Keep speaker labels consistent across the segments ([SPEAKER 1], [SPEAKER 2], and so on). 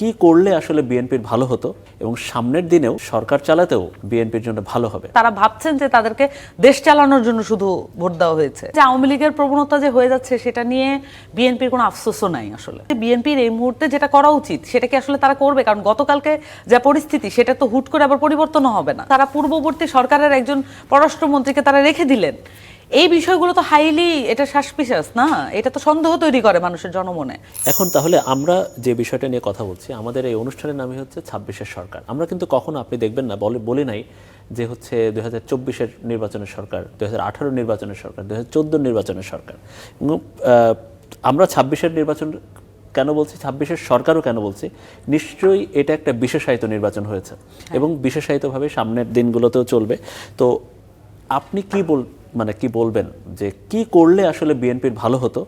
[SPEAKER 1] কি করলে আসলে বিএনপির ভালো হতো এবং সামনের দিনেও সরকার চালাতেও বিএনপির জন্য ভালো হবে।
[SPEAKER 2] তারা ভাবছেন যে তাদেরকে দেশ চালানোর জন্য শুধু ভোট দেওয়া হয়েছে। যে আওয়ামী লীগের প্রবণতা যে হয়ে যাচ্ছে সেটা নিয়ে বিএনপির কোনো আফসোসও নাই। আসলে বিএনপির এই মুহূর্তে যেটা করা উচিত সেটা কি আসলে তারা করবে? কারণ গতকালকে যা পরিস্থিতি সেটা তো হুট করে আবার পরিবর্তনও হবে না। তারা পূর্ববর্তী সরকারের একজন পররাষ্ট্রমন্ত্রীকে তারা রেখে দিলেন। এই বিষয়গুলো তো হাইলি এটা সাসপিশাস না, এটা তো সন্দেহ তৈরি করে মানুষের জনমনে।
[SPEAKER 1] এখন তাহলে আমরা যে বিষয়টা নিয়ে কথা বলছি, আমাদের এই অনুষ্ঠানের নামই হচ্ছে ২৬-এর সরকার। আমরা কিন্তু কখনো আপনি দেখবেন না বলে নাই যে হচ্ছে ২০২৪-এর নির্বাচনের সরকার, ২০১৮ নির্বাচনের সরকার, ২০১৪ নির্বাচনের সরকার। আমরা ২৬-এর নির্বাচন কেন বলছি, ২৬-এর সরকারও কেন বলছি, নিশ্চয়ই এটা একটা বিশেষায়িত নির্বাচন হয়েছে এবং বিশেষায়িতভাবে সামনের দিনগুলোতেও চলবে। তো আপনি কি বলবেন যে কি করলে আসলে বিএনপির ভালো হতো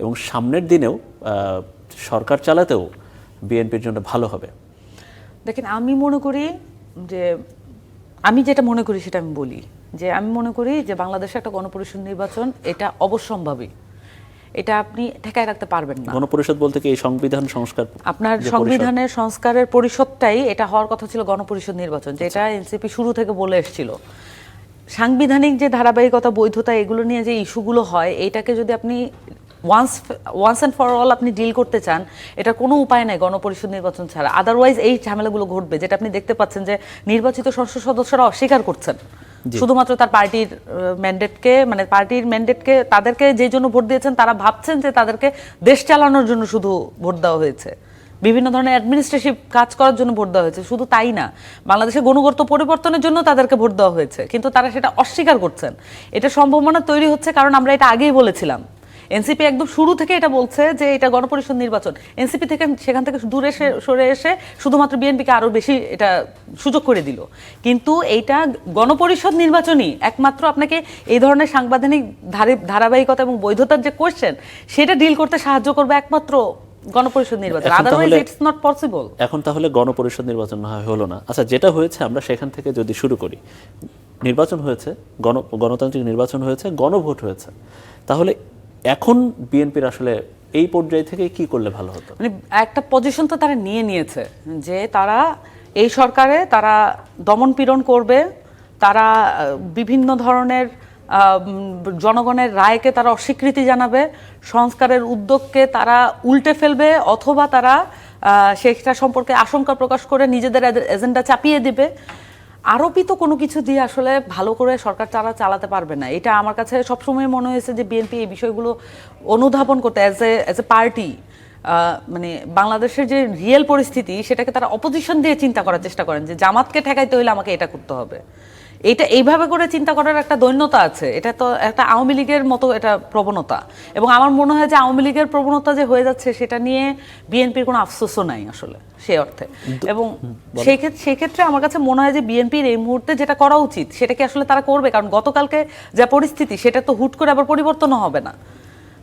[SPEAKER 1] এবং সামনের দিনেও সরকার চালাতেও বিএনপির জন্য ভালো হবে?
[SPEAKER 2] দেখেন, আমি মনে করি যে আমি যেটা মনে করি সেটা আমি বলি যে আমি মনে করি যে বাংলাদেশে একটা গণপরিষদ নির্বাচন এটা অবশ্যম্ভাবী। এটা আপনি ঠেকায় রাখতে পারবেন না।
[SPEAKER 1] গণপরিষদ বলতে কি এই সংবিধান সংস্কার,
[SPEAKER 2] আপনার সংবিধানের সংস্কারের পরিষদটাই এটা হওয়ার কথা ছিল গণপরিষদ নির্বাচন, যেটা এনসিপি শুরু থেকে বলে এসেছিল। সাংবিধানিক যে ধারাবাহিকতা, বৈধতা, এগুলো নিয়ে যে ইস্যুগুলো হয়, এইটাকে যদি আপনি ওয়ান্স অ্যান্ড ফর অল আপনি ডিল করতে চান, এটা কোনো উপায় নাই গণপরিষদ নির্বাচন ছাড়া। আদারওয়াইজ এই ঝামেলাগুলো ঘটবে, যেটা আপনি দেখতে পাচ্ছেন যে নির্বাচিত সংসদ সদস্যরা অস্বীকার করছেন শুধুমাত্র তার পার্টির ম্যান্ডেটকে তাদেরকে যে জন্য ভোট দিয়েছেন তারা ভাবছেন যে তাদেরকে দেশ চালানোর জন্য শুধু ভোট দেওয়া হয়েছে, বিভিন্ন ধরনের অ্যাডমিনিস্ট্রেটিভ কাজ করার জন্য ভোট দেওয়া হয়েছে। শুধু তাই না, বাংলাদেশের গুণগত পরিবর্তনের জন্য তাদেরকে ভোট দেওয়া হয়েছে, কিন্তু তারা সেটা অস্বীকার করছেন। এটা সম্ভাবনা তৈরি হচ্ছে কারণ আমরা এটা আগেই বলেছিলাম। এনসিপি একদম শুরু থেকে এটা বলছে যে এটা গণপরিষদ নির্বাচন। এনসিপি থেকে সেখান থেকে দূরে সরে এসে শুধুমাত্র বিএনপিকে আরো বেশি এটা সুযোগ করে দিল। কিন্তু এইটা গণপরিষদ নির্বাচনই একমাত্র আপনাকে এই ধরনের সাংবিধানিক ধারাবাহিকতা এবং বৈধতার যে কোয়েশ্চেন সেটা ডিল করতে সাহায্য করবে একমাত্র গণপরিষদ নির্বাচন। Otherwise it's not possible.
[SPEAKER 1] এখন তাহলে গণপরিষদ নির্বাচন না হলো না। আচ্ছা, যেটা হয়েছে আমরা সেখান থেকে যদি শুরু করি, নির্বাচন হয়েছে, গণতান্ত্রিক নির্বাচন হয়েছে, গণভোট হয়েছে, তাহলে এখন বিএনপির আসলে এই পর্যায় থেকে কি করলে ভালো হতো?
[SPEAKER 2] মানে একটা পজিশন তো তারা নিয়েছে যে তারা এই সরকারে তারা দমন পীড়ন করবে, তারা বিভিন্ন ধরনের জনগণের রায়কে তারা অস্বীকৃতি জানাবে, সংস্কারের উদ্যোগকে তারা উল্টে ফেলবে, অথবা তারা সেটা সম্পর্কে আশঙ্কা প্রকাশ করে নিজেদের এজেন্ডা চাপিয়ে দিবে। আরোপিত কোনো কিছু দিয়ে আসলে ভালো করে সরকার চালাতে পারবে না। এটা আমার কাছে সবসময় মনে হয়েছে যে বিএনপি এই বিষয়গুলো অনুধাবন করতে অ্যাজ এ পার্টি, মানে বাংলাদেশের যে রিয়েল পরিস্থিতি সেটাকে তারা অপোজিশন দিয়ে চিন্তা করার চেষ্টা করেন যে জামাতকে ঠেকাইতে হইলে আমাকে এটা করতে হবে। এটা এইভাবে করে চিন্তা করার একটা দৈন্যতা আছে। এটা তো একটা আওয়ামী লীগের মতো এটা প্রবণতা, এবং আমার মনে হয় যে আওয়ামী লীগের প্রবণতা যে হয়ে যাচ্ছে সেটা নিয়ে বিএনপির কোনো আফসোসও নাই আসলে সে অর্থে। এবং সেই ক্ষেত্রে আমার কাছে মনে হয় যে বিএনপির এই মুহূর্তে যেটা করা উচিত সেটা কি আসলে তারা করবে? কারণ গতকালকে যা পরিস্থিতি সেটা তো হুট করে আবার পরিবর্তনও হবে না।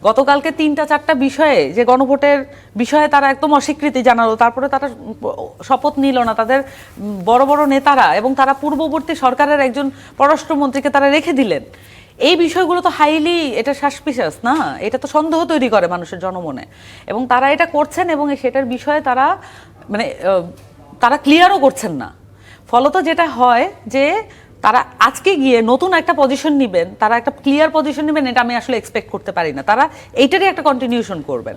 [SPEAKER 2] গতকালকে ৩-৪টা বিষয়ে যে গণভোটের বিষয়ে তারা একদম অস্বীকৃতি জানালো, তারপরে তারা শপথ নিল না তাদের বড় বড় নেতারা, এবং তারা পূর্ববর্তী সরকারের একজন পররাষ্ট্রমন্ত্রীকে তারা রেখে দিলেন। এই বিষয়গুলো তো হাইলি এটা সাসপিশাস না, এটা তো সন্দেহ তৈরি করে মানুষের জনমনে। এবং তারা এটা করছেন এবং সেটার বিষয়ে তারা ক্লিয়ারও করছেন না। ফলত যেটা হয় যে তারা আজকে গিয়ে নতুন একটা পজিশন নেবেন, তারা একটা ক্লিয়ার পজিশন নেবেন, এটা আমি আসলে এক্সপেক্ট করতে পারি না। তারা এইটারই একটা কন্টিনিউশন করবেন।